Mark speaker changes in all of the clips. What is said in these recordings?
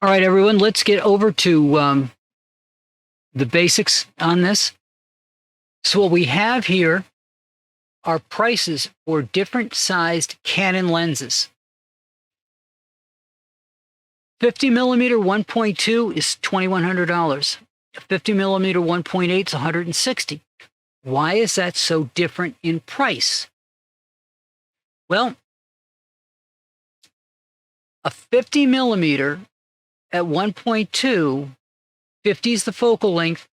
Speaker 1: All right, everyone, let's get over to the basics on this. So what we have here are prices for different sized Canon lenses. 50 millimeter 1.2 is $2,100. 50 millimeter 1.8 is $160. Why is that so different in price? Well, a 50 millimeter at 1.2, 50 is the focal length,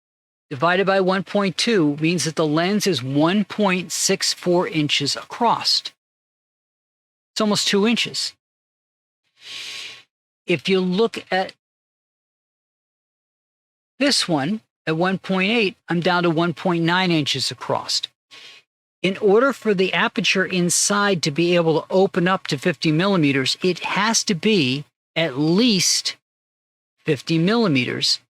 Speaker 1: divided by 1.2 means that the lens is 1.64 inches across. It's almost 2 inches. If you look at this one at 1.8, I'm down to 1.9 inches across. In order for the aperture inside to be able to open up to 50 millimeters, it has to be at least 50 millimeters.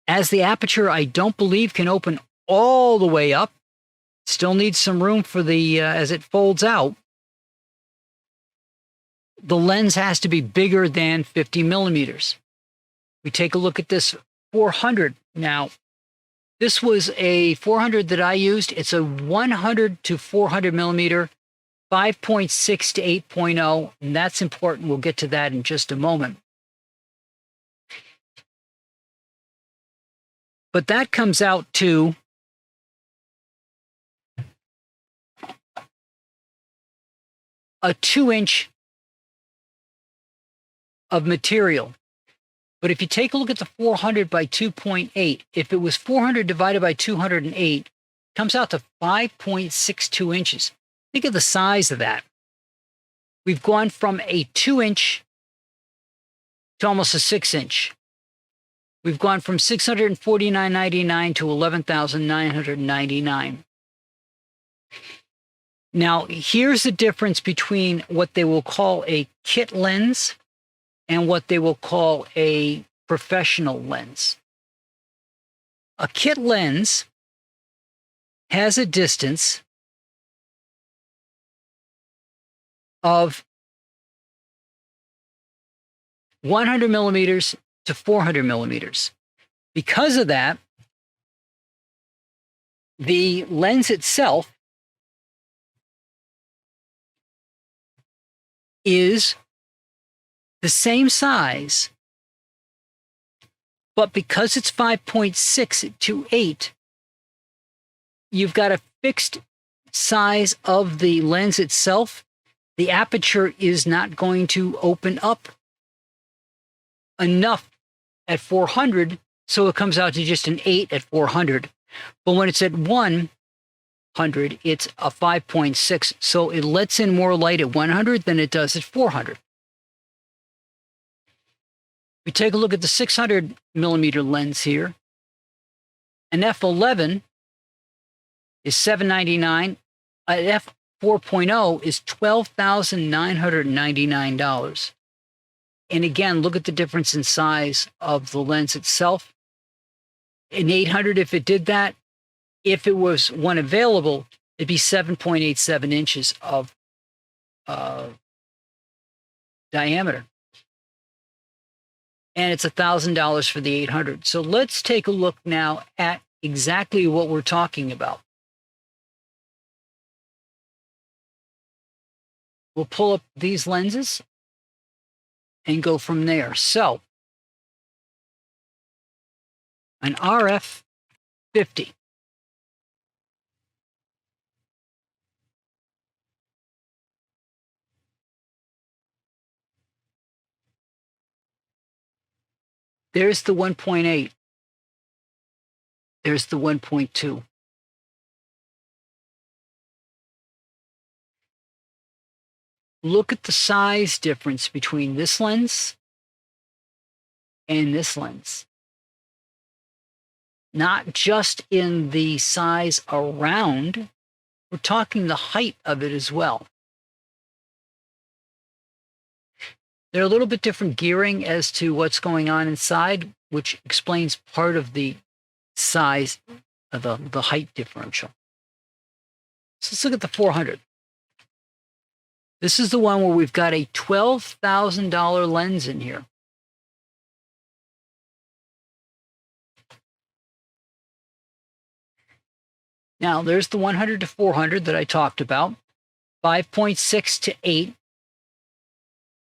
Speaker 1: As the aperture, I don't believe, can open all the way up. Still needs some room for the, as it folds out. The lens has to be bigger than 50 millimeters. We take a look at this 400 now. This was a 400 that I used. It's a 100 to 400 millimeter, 5.6 to 8.0, and that's important. We'll get to that in just a moment. But that comes out to a 2-inch of material. But if you take a look at the 400 by 2.8, if it was 400 divided by 208, it comes out to 5.62 inches. Think of the size of that. We've gone from a 2-inch to almost a 6-inch. We've gone from $649.99 to $11,999. Now, here's the difference between what they will call a kit lens and what they will call a professional lens. A kit lens has a distance of 100 millimeters to 400 millimeters. Because of that, the lens itself is the same size, but because it's 5.6 to 8, you've got a fixed size of the lens itself. The aperture is not going to open up enough at 400, so it comes out to just an 8 at 400. But when it's at 100, it's a 5.6, so it lets in more light at 100 than it does at 400. We take a look at the 600 millimeter lens here. An f11 is $799. An f4.0 is $12,999. And again, look at the difference in size of the lens itself. An 800, if it did that, if it was one available, it'd be 7.87 inches of diameter. And it's $1,000 for the 800. So let's take a look now at exactly what we're talking about. We'll pull up these lenses and go from there. So, an RF 50. There's the 1.8. There's the 1.2. Look at the size difference between this lens and this lens. Not just in the size around, we're talking the height of it as well. They're a little bit different gearing as to what's going on inside, which explains part of the size of the height differential. So let's look at the 400. This is the one where we've got a $12,000 lens in here. Now, there's the 100 to 400 that I talked about, 5.6 to 8.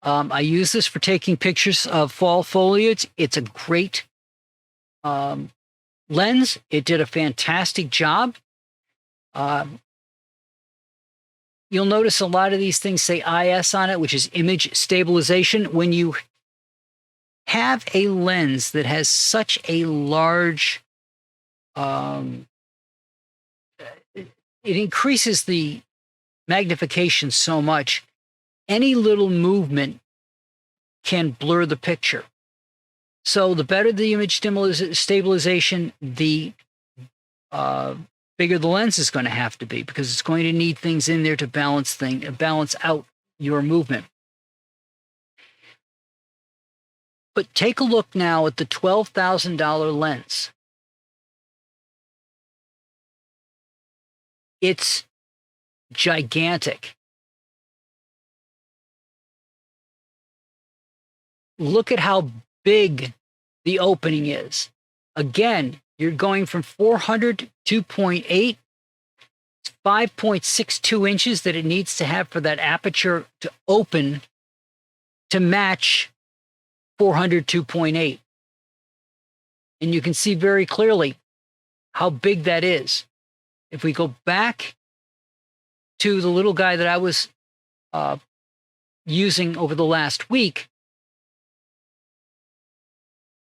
Speaker 1: I use this for taking pictures of fall foliage. It's a great lens. It did a fantastic job. You'll notice a lot of these things say IS on it, which is image stabilization. When you have a lens that has such a large, it increases the magnification so much, any little movement can blur the picture. So the better the image stabilization, the bigger the lens is going to have to be, because it's going to need things in there to balance out your movement. But take a look now at the $12,000 lens. It's gigantic. Look at how big the opening is. Again, you're going from 400 to 2.8. It's 5.62 inches that it needs to have for that aperture to open to match 400 2.8. And you can see very clearly how big that is. If we go back to the little guy that I was using over the last week,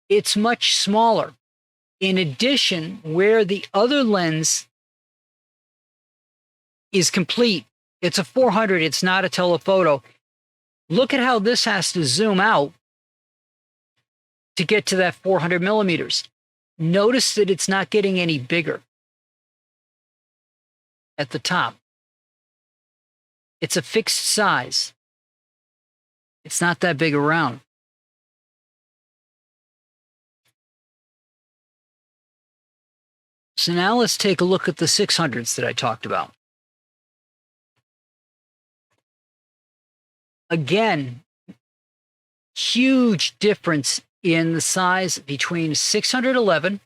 Speaker 1: it's much smaller. In addition, where the other lens is complete, it's a 400, it's not a telephoto. Look at how this has to zoom out to get to that 400 millimeters. Notice that it's not getting any bigger at the top. It's a fixed size. It's not that big around. So now let's take a look at the 600s that I talked about. Again, huge difference in the size between 611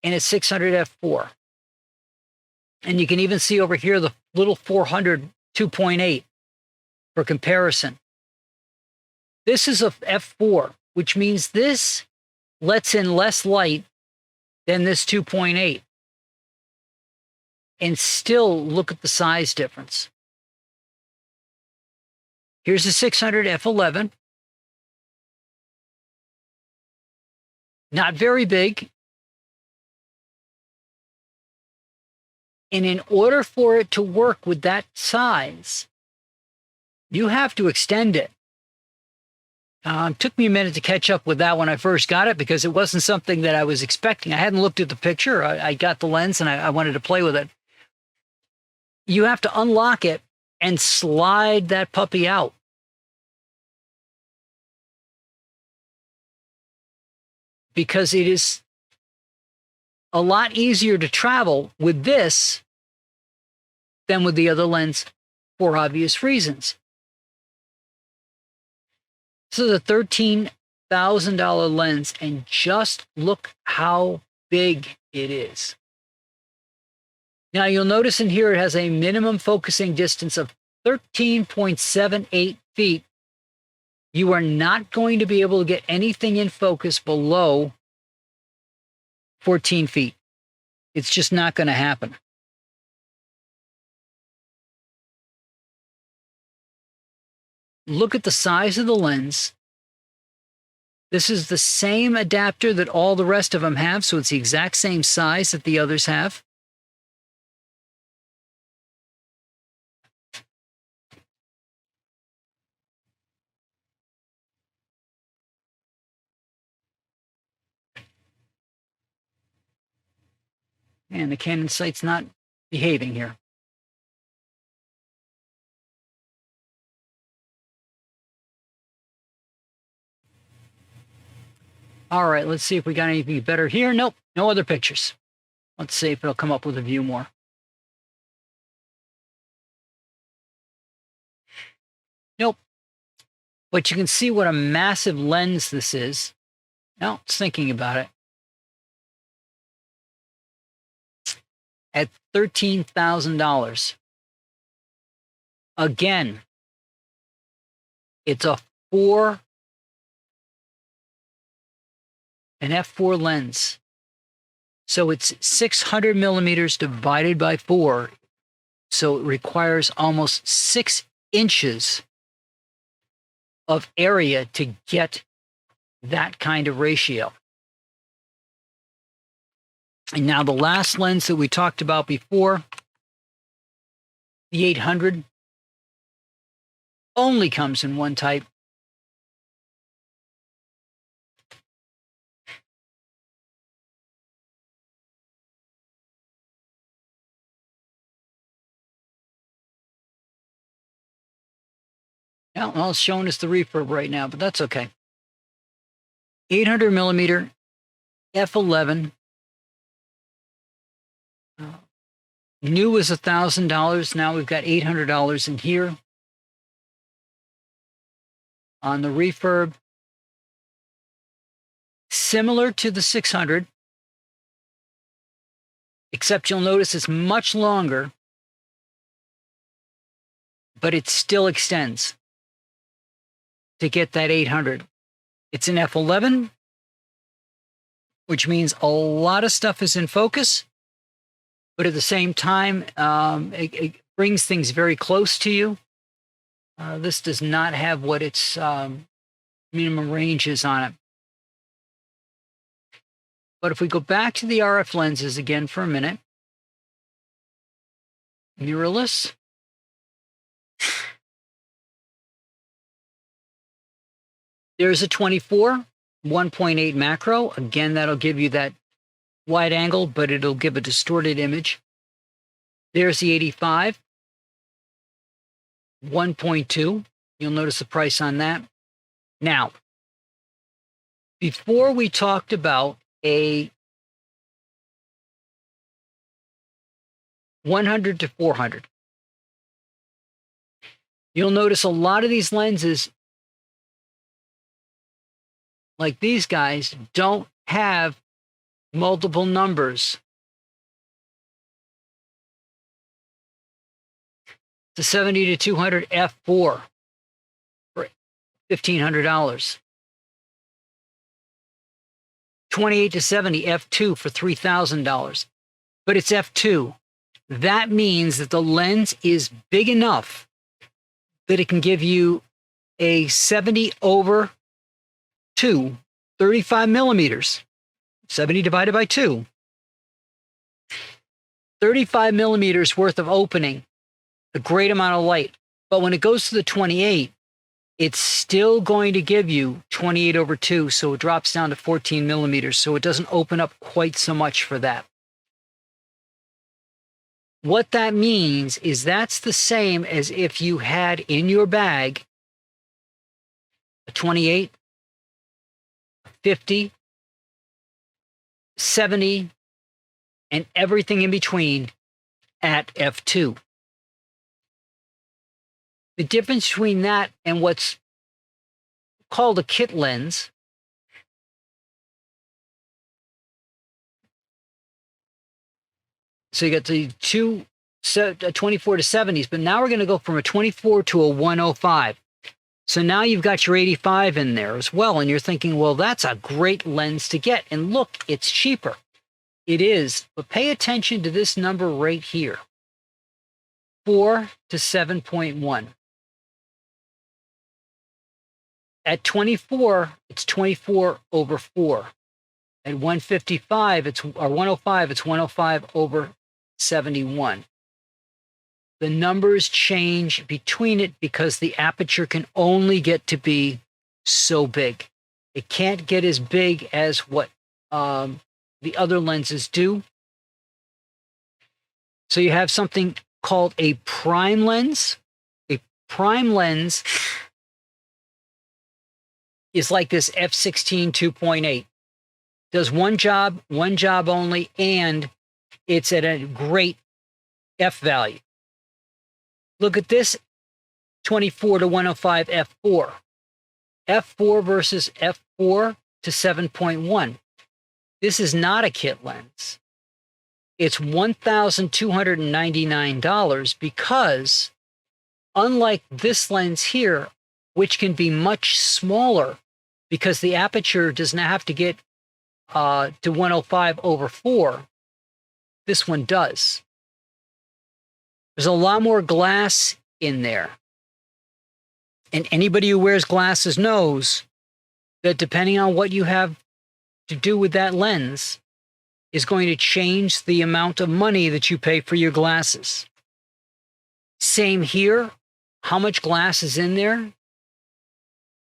Speaker 1: and a 600 f4. And you can even see over here the little 400 2.8 for comparison. This is a f4, which means this lets in less light than this 2.8. And still look at the size difference. Here's a 600 f11. Not very big. And in order for it to work with that size, you have to extend it. It took me a minute to catch up with that when I first got it, because it wasn't something that I was expecting. I hadn't looked at the picture. I got the lens and I wanted to play with it. You have to unlock it and slide that puppy out. Because it is a lot easier to travel with this than with the other lens for obvious reasons. This is a $13,000 lens, and just look how big it is. Now you'll notice in here it has a minimum focusing distance of 13.78 feet. You are not going to be able to get anything in focus below 14 feet. It's just not going to happen. Look at the size of the lens. This is the same adapter that all the rest of them have, so it's the exact same size that the others have. And the Canon sight's not behaving here. All right, let's see if we got anything better here. Nope, no other pictures. Let's see if it'll come up with a view more. Nope. But you can see what a massive lens this is. Now, it's thinking about it. at $13,000. Again, it's an f4 lens. So it's 600 millimeters divided by 4. So it requires almost 6 inches of area to get that kind of ratio. And now the last lens that we talked about before, the 800, only comes in one type. Well, it's showing us the refurb right now, but that's okay. 800 millimeter f11. New was $1,000. Now we've got $800 in here. On the refurb, similar to the 600, except you'll notice it's much longer, but it still extends to get that 800. It's an f11, which means a lot of stuff is in focus, but at the same time, it brings things very close to you. This does not have what its minimum range is on it. But if we go back to the RF lenses again for a minute, mirrorless. There's a 24, 1.8 macro. Again, that'll give you that wide angle, but it'll give a distorted image. There's the 85, 1.2. You'll notice the price on that. Now, before we talked about a 100 to 400, you'll notice a lot of these lenses, like these guys, don't have multiple numbers. The 70 to 200 f4 for $1,500. 28 to 70 f2 for $3,000. But it's f2. That means that the lens is big enough that it can give you a 70 over 2, 35 millimeters. 70 divided by 2. 35 millimeters worth of opening, a great amount of light. But when it goes to the 28, it's still going to give you 28 over 2, so it drops down to 14 millimeters, so it doesn't open up quite so much for that. What that means is that's the same as if you had in your bag a 28, 50, 70, and everything in between at f2. The difference between that and what's called a kit lens so you got the 24 to 70s, but now we're going to go from a 24 to a 105. So now you've got your 85 in there as well, and you're thinking, well, that's a great lens to get. And look, it's cheaper. It is, but pay attention to this number right here, 4 to 7.1. At 24, it's 24 over 4. At 155, or 105, it's 105 over 71. The numbers change between it because the aperture can only get to be so big. It can't get as big as what the other lenses do. So you have something called a prime lens. A prime lens is like this f16 2.8. Does one job only, and it's at a great f value. Look at this 24 to 105 f4. f4 versus f4 to 7.1. This is not a kit lens. It's $1,299 because unlike this lens here, which can be much smaller because the aperture does not have to get to 105/4, this one does. There's a lot more glass in there. And anybody who wears glasses knows that depending on what you have to do with that lens is going to change the amount of money that you pay for your glasses. Same here. How much glass is in there?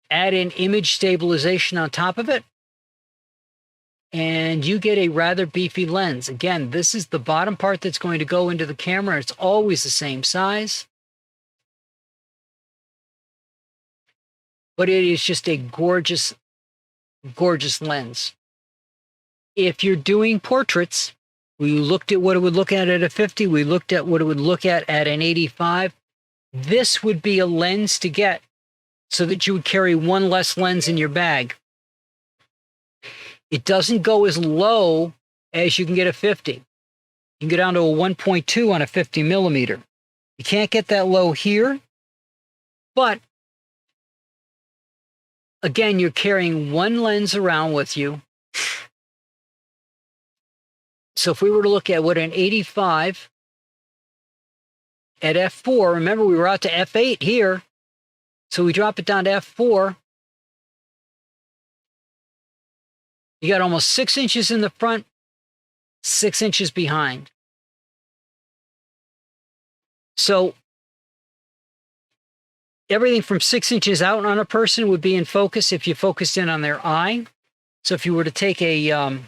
Speaker 1: Add in image stabilization on top of it, and you get a rather beefy lens. Again, this is the bottom part that's going to go into the camera. It's always the same size, but it is just a gorgeous, gorgeous lens. If you're doing portraits, we looked at what it would look at a 50. We looked at what it would look at an 85. This would be a lens to get so that you would carry one less lens in your bag. It doesn't go as low as you can get a 50. You can get down to a 1.2 on a 50 millimeter. You can't get that low here, but again, you're carrying one lens around with you. So if we were to look at what an 85 at f4, remember we were out to f8 here, so we drop it down to f4. You got almost 6 inches in the front, 6 inches behind. So everything from 6 inches out on a person would be in focus if you focused in on their eye. So if you were to take a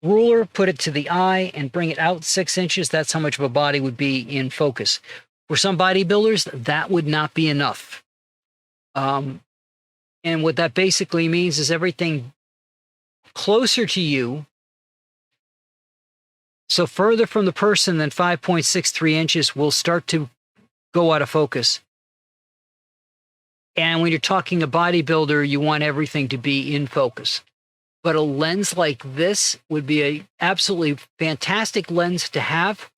Speaker 1: ruler, put it to the eye, and bring it out 6 inches, that's how much of a body would be in focus. For some bodybuilders, that would not be enough. And what that basically means is everything closer to you, so further from the person than 5.63 inches, will start to go out of focus. And when you're talking a bodybuilder, you want everything to be in focus. But a lens like this would be an absolutely fantastic lens to have.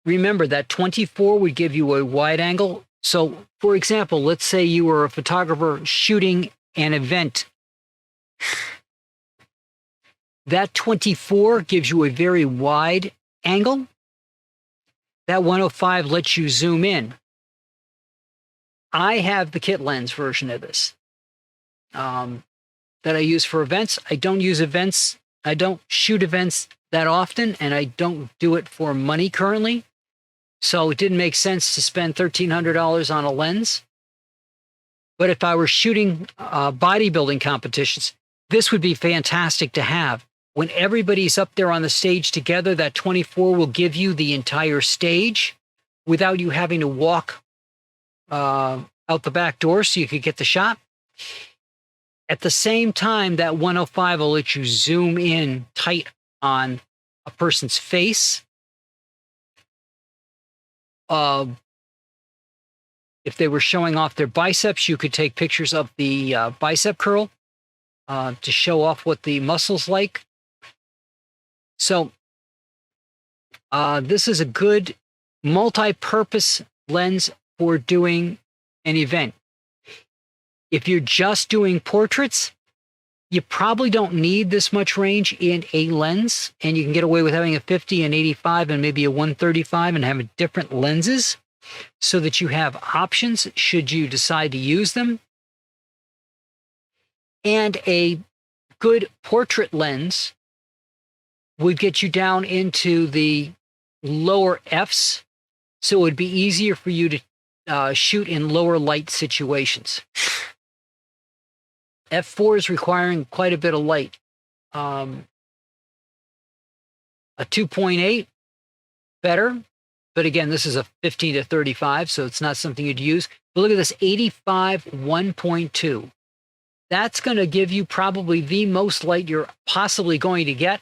Speaker 1: Remember that 24 would give you a wide angle. So, for example, let's say you were a photographer shooting an event. That 24 gives you a very wide angle. That 105 lets you zoom in. I have the kit lens version of this that I use for events. I don't use events. I don't shoot events that often, and I don't do it for money currently. So it didn't make sense to spend $1,300 on a lens. But if I were shooting bodybuilding competitions, this would be fantastic to have. When everybody's up there on the stage together, that 24 will give you the entire stage without you having to walk out the back door so you could get the shot. At the same time, that 105 will let you zoom in tight on a person's face. If they were showing off their biceps, you could take pictures of the bicep curl to show off what the muscle's like. So this is a good multi-purpose lens for doing an event. If you're just doing portraits, you probably don't need this much range in a lens, and you can get away with having a 50, an 85, and maybe a 135 and having different lenses so that you have options should you decide to use them. And a good portrait lens would get you down into the lower Fs, so it would be easier for you to shoot in lower light situations. F4 is requiring quite a bit of light. A 2.8, better. But again, this is a 15 to 35, so it's not something you'd use. But look at this 85 1.2. That's going to give you probably the most light you're possibly going to get.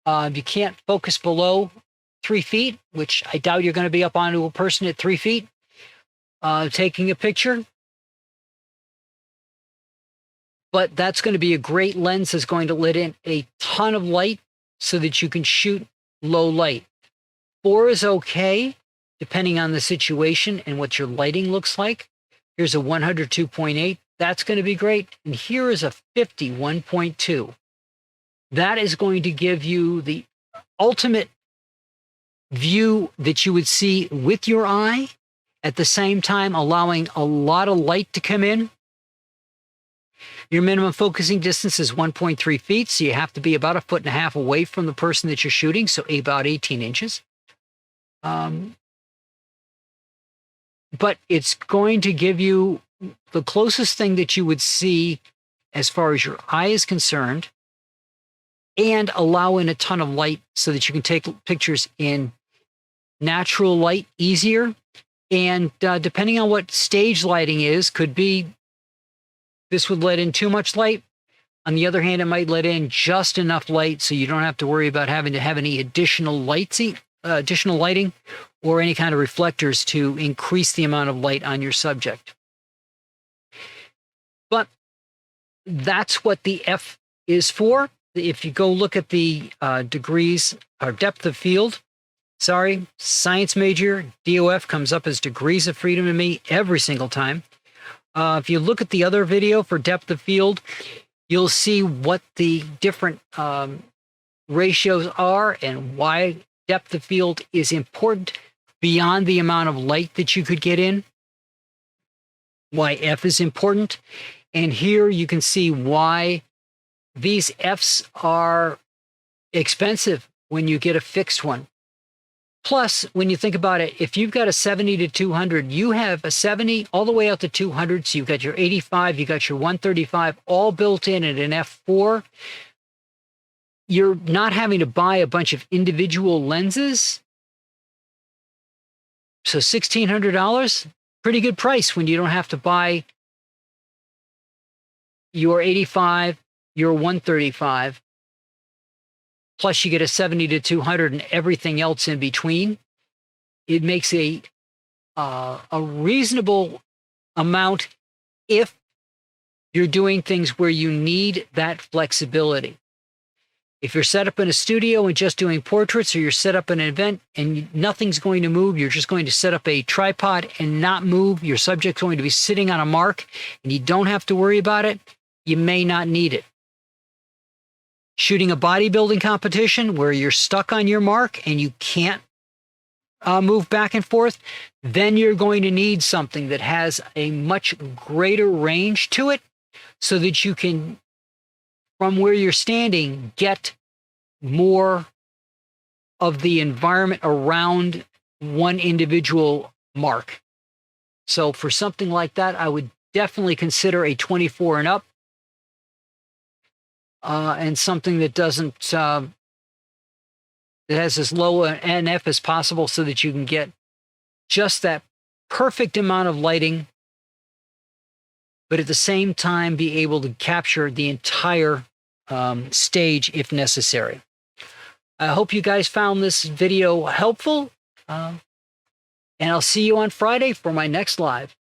Speaker 1: You can't focus below 3 feet, which I doubt you're going to be up onto a person at 3 feet taking a picture. but that's going to be a great lens that's going to let in a ton of light so that you can shoot low light. 4 is okay, depending on the situation and what your lighting looks like. Here's a 102.8. That's going to be great. And here is a 50 1.2. That is going to give you the ultimate view that you would see with your eye, at the same time allowing a lot of light to come in. Your minimum focusing distance is 1.3 feet, so you have to be about 1.5 feet away from the person that you're shooting, so about 18 inches. But it's going to give you the closest thing that you would see as far as your eye is concerned, and allow in a ton of light so that you can take pictures in natural light easier. And depending on what stage lighting is, could be this would let in too much light. On the other hand, it might let in just enough light so you don't have to worry about having to have any additional lighting or any kind of reflectors to increase the amount of light on your subject. But that's what the F is for. If you go look at the degrees or depth of field, science major, DOF comes up as degrees of freedom to me every single time. If you look at the other video for depth of field, you'll see what the different ratios are and why depth of field is important beyond the amount of light that you could get in, why F is important. And here you can see why these Fs are expensive when you get a fixed one. Plus, when you think about it, if you've got a 70 to 200, you have a 70 all the way out to 200. So you've got your 85, you got your 135 all built in at an F4. You're not having to buy a bunch of individual lenses. So $1,600, pretty good price when you don't have to buy your 85, your 135. Plus you get a 70 to 200 and everything else in between. It makes a reasonable amount if you're doing things where you need that flexibility. If you're set up in a studio and just doing portraits, or you're set up in an event and nothing's going to move, you're just going to set up a tripod and not move, your subject's going to be sitting on a mark and you don't have to worry about it, you may not need it. Shooting a bodybuilding competition where you're stuck on your mark and you can't move back and forth, then you're going to need something that has a much greater range to it so that you can, from where you're standing, get more of the environment around one individual mark. So for something like that, I would definitely consider a 24 and up. And something that doesn't, that has as low an NF as possible so that you can get just that perfect amount of lighting, but at the same time be able to capture the entire stage if necessary. I hope you guys found this video helpful, and I'll see you on Friday for my next live.